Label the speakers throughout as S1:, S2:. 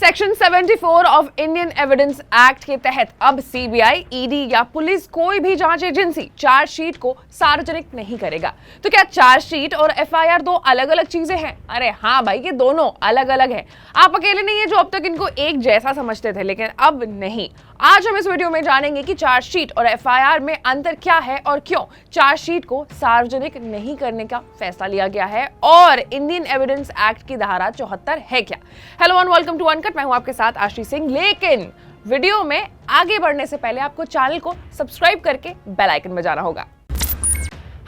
S1: Section 74 of Indian evidence act के तहत अब सीबीआई, ईडी या पुलिस कोई भी जांच एजेंसी चार्जशीट को सार्वजनिक नहीं करेगा। तो क्या चार्जशीट और एफआईआर दो अलग अलग चीजें हैं? अरे हाँ भाई, ये दोनों अलग अलग हैं। आप अकेले नहीं है जो अब तक इनको एक जैसा समझते थे, लेकिन अब नहीं। आज हम इस वीडियो में जानेंगे कि चार्जशीट और एफआईआर में अंतर क्या है और क्यों चार्जशीट को सार्वजनिक नहीं करने का फैसला लिया गया है, और इंडियन एविडेंस एक्ट की धारा 74 है क्या। Hello and welcome to Uncut, मैं हूं आपके साथ आशी सिंह। लेकिन वीडियो में आगे बढ़ने से पहले आपको चैनल को सब्सक्राइब करके बेल आइकन बजाना होगा।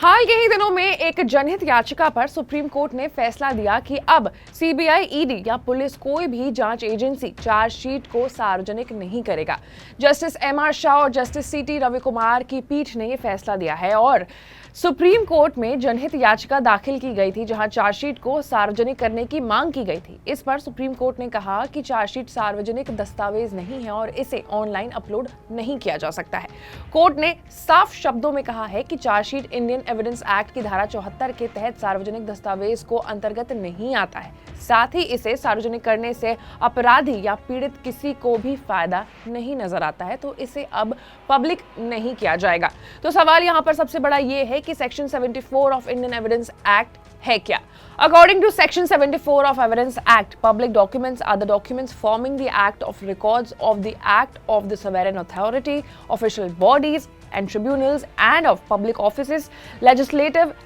S1: हाल के ही दिनों में एक जनहित याचिका पर सुप्रीम कोर्ट ने फैसला दिया कि अब सीबीआई, ईडी या पुलिस कोई भी जांच एजेंसी चार्जशीट को सार्वजनिक नहीं करेगा। जस्टिस एमआर शाह और जस्टिस सीटी रविकुमार की पीठ ने यह फैसला दिया है और सुप्रीम कोर्ट में जनहित याचिका दाखिल की गई थी, जहां चार्जशीट को सार्वजनिक करने की मांग की गई थी। इस पर सुप्रीम कोर्ट ने कहा कि चार्जशीट सार्वजनिक दस्तावेज नहीं है और इसे ऑनलाइन अपलोड नहीं किया जा सकता है। कोर्ट ने साफ शब्दों में कहा है कि चार्जशीट इंडियन एविडेंस एक्ट की धारा 74 के तहत सार्वजनिक दस्तावेज को अंतर्गत नहीं आता है। साथ ही इसे सार्वजनिक करने से अपराधी या पीड़ित किसी को भी फायदा नहीं नजर आता है, तो इसे अब पब्लिक नहीं किया जाएगा। तो सवाल यहाँ पर सबसे बड़ा ये है कि section 74 of Indian evidence act है क्या। According to Section 74 of Evidence Act, public documents are the documents forming the act of records of the act of the sovereign authority, official bodies and tribunals, and of public offices, legislative,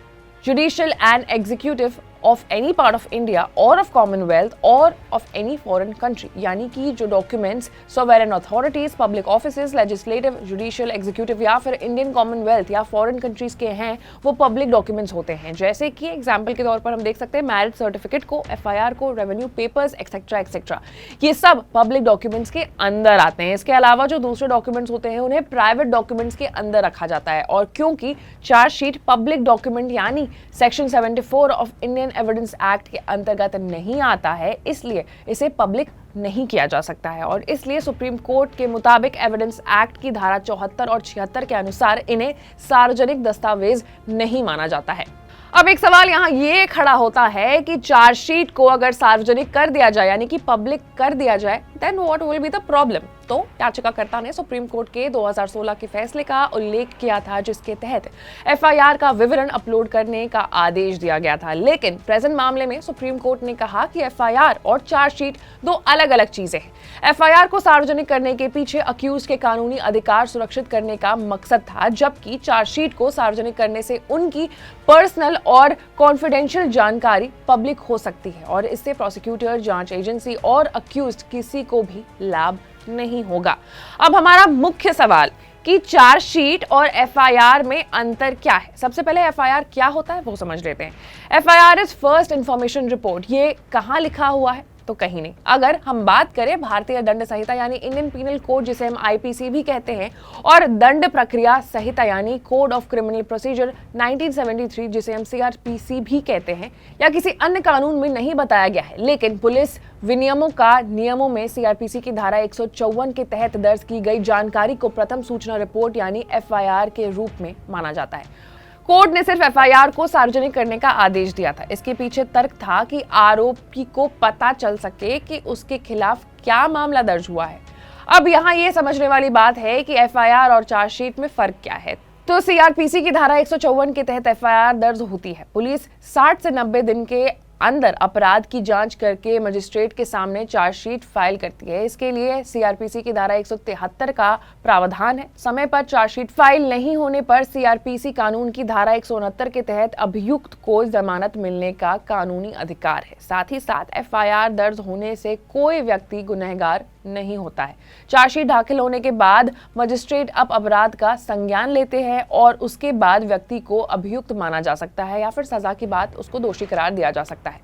S1: judicial and executive of any part of India or of Commonwealth or of any foreign country। यानी कि जो documents sovereign authorities, public offices, legislative, judicial, executive या फिर Indian Commonwealth या foreign countries के हैं, वो public documents होते हैं। जैसे कि एग्जाम्पल के तौर पर हम देख सकते हैं मैरिज सर्टिफिकेट को, एफआईआर को, रेवेन्यू पेपर्स एक्सेट्रा एक्सेट्रा, ये सब पब्लिक डॉक्यूमेंट्स के अंदर आते हैं। इसके अलावा जो दूसरे डॉक्यूमेंट्स होते हैं उन्हें प्राइवेट डॉक्यूमेंट्स के अंदर रखा जाता है। और क्योंकि चार्जशीट पब्लिक डॉक्यूमेंट यानी section 74 of Indian evidence act के अंतर्गत नहीं आता है, इसलिए इसे पब्लिक नहीं किया जा सकता है। और इसलिए सुप्रीम कोर्ट के मुताबिक एविडेंस एक्ट की धारा 74 और 76 के अनुसार इन्हें सार्वजनिक दस्तावेज नहीं माना जाता है। अब एक सवाल यहाँ ये खड़ा होता है कि चार्जशीट को अगर सार्वजनिक कर दिया जाए, यानी कि पब्लिक कर दिया जाए, then what will be the problem. तो याचिकाकर्ता ने सुप्रीम कोर्ट के 2016 के फैसले का उल्लेख किया था, जिसके तहत एफआईआर का विवरण अपलोड करने का आदेश दिया गया था। लेकिन प्रेजेंट मामले में सुप्रीम कोर्ट ने कहा कि एफआईआर और चार्जशीट दो अलग अलग चीजें हैं। एफआईआर को सार्वजनिक करने के पीछे अक्यूज के कानूनी अधिकार सुरक्षित करने का मकसद था, जबकि चार्जशीट को सार्वजनिक करने से उनकी पर्सनल और कॉन्फिडेंशियल जानकारी पब्लिक हो सकती है और इससे प्रोसिक्यूटर, जांच एजेंसी और अक्यूज्ड किसी को भी लाभ नहीं होगा। अब हमारा मुख्य सवाल कि चार्जशीट और एफआईआर में अंतर क्या है। सबसे पहले एफआईआर क्या होता है वो समझ लेते हैं। FIR is first information report. ये कहाँ लिखा हुआ है? तो कहीं नहीं। अगर हम बात करें भारतीय दंड संहिता यानी इंडियन पीनल कोड, जिसे हम आईपीसी भी कहते हैं, और दंड प्रक्रिया संहिता यानी कोड ऑफ क्रिमिनल प्रोसीजर 1973, जिसे हम सीआरपीसी भी कहते हैं, या किसी अन्य कानून में नहीं बताया गया है, लेकिन पुलिस विनियमों का नियमों में सीआरपीसी की धारा 154 के तहत दर्ज की गई जानकारी को प्रथम सूचना रिपोर्ट यानी एफआईआर के रूप में माना जाता है। कोर्ट ने सिर्फ एफआईआर को सार्वजनिक करने का आदेश दिया था। इसके पीछे तर्क था कि आरोपी को पता चल सके कि उसके खिलाफ क्या मामला दर्ज हुआ है। अब यहाँ ये समझने वाली बात है कि एफआईआर और चार्जशीट में फर्क क्या है। तो सीआरपीसी की धारा 154 के तहत एफआईआर दर्ज होती है। पुलिस 60 से 90 दिन के अंदर अपराध की जांच करके मजिस्ट्रेट के सामने चार्जशीट फाइल करती है। इसके लिए सीआरपीसी की धारा 173 का प्रावधान है। समय पर चार्जशीट फाइल नहीं होने पर सीआरपीसी कानून की धारा 169 के तहत अभियुक्त को जमानत मिलने का कानूनी अधिकार है। साथ ही साथ एफआईआर दर्ज होने से कोई व्यक्ति गुनहगार नहीं होता है। चार्जशीट दाखिल होने के बाद मजिस्ट्रेट अब अपराध का संज्ञान लेते हैं और उसके बाद व्यक्ति को अभियुक्त माना जा सकता है या फिर सजा की बात उसको दोषी करार दिया जा सकता है।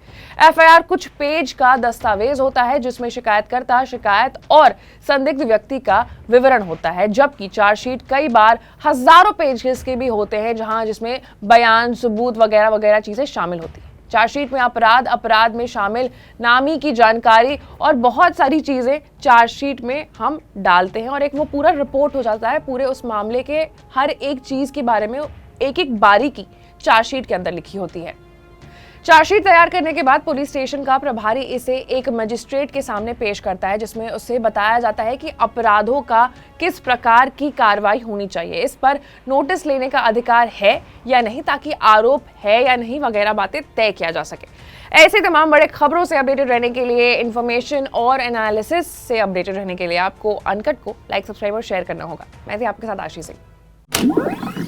S1: एफआईआर कुछ पेज का दस्तावेज होता है जिसमें शिकायतकर्ता, शिकायत और संदिग्ध व्यक्ति का विवरण होता है, जबकि चार्जशीट कई बार हजारों पेजेस के भी होते हैं, जिसमें बयान, सबूत वगैरह वगैरह चीजें शामिल होती है। चार्जशीट में अपराध में शामिल नामी की जानकारी और बहुत सारी चीजें चार्जशीट में हम डालते हैं और एक वो पूरा रिपोर्ट हो जाता है। पूरे उस मामले के हर एक चीज के बारे में एक एक बारीकी चार्जशीट के अंदर लिखी होती है। चार्जशीट तैयार करने के बाद पुलिस स्टेशन का प्रभारी इसे एक मजिस्ट्रेट के सामने पेश करता है, जिसमें उसे बताया जाता है कि अपराधों का किस प्रकार की कार्रवाई होनी चाहिए, इस पर नोटिस लेने का अधिकार है या नहीं, ताकि आरोप है या नहीं वगैरह बातें तय किया जा सके। ऐसे तमाम बड़े खबरों से अपडेटेड रहने के लिए, इन्फॉर्मेशन और एनालिसिस से अपडेटेड रहने के लिए आपको अनकट को लाइक, सब्सक्राइब और शेयर करना होगा। मैं थी आपके साथ आशीष सिंह।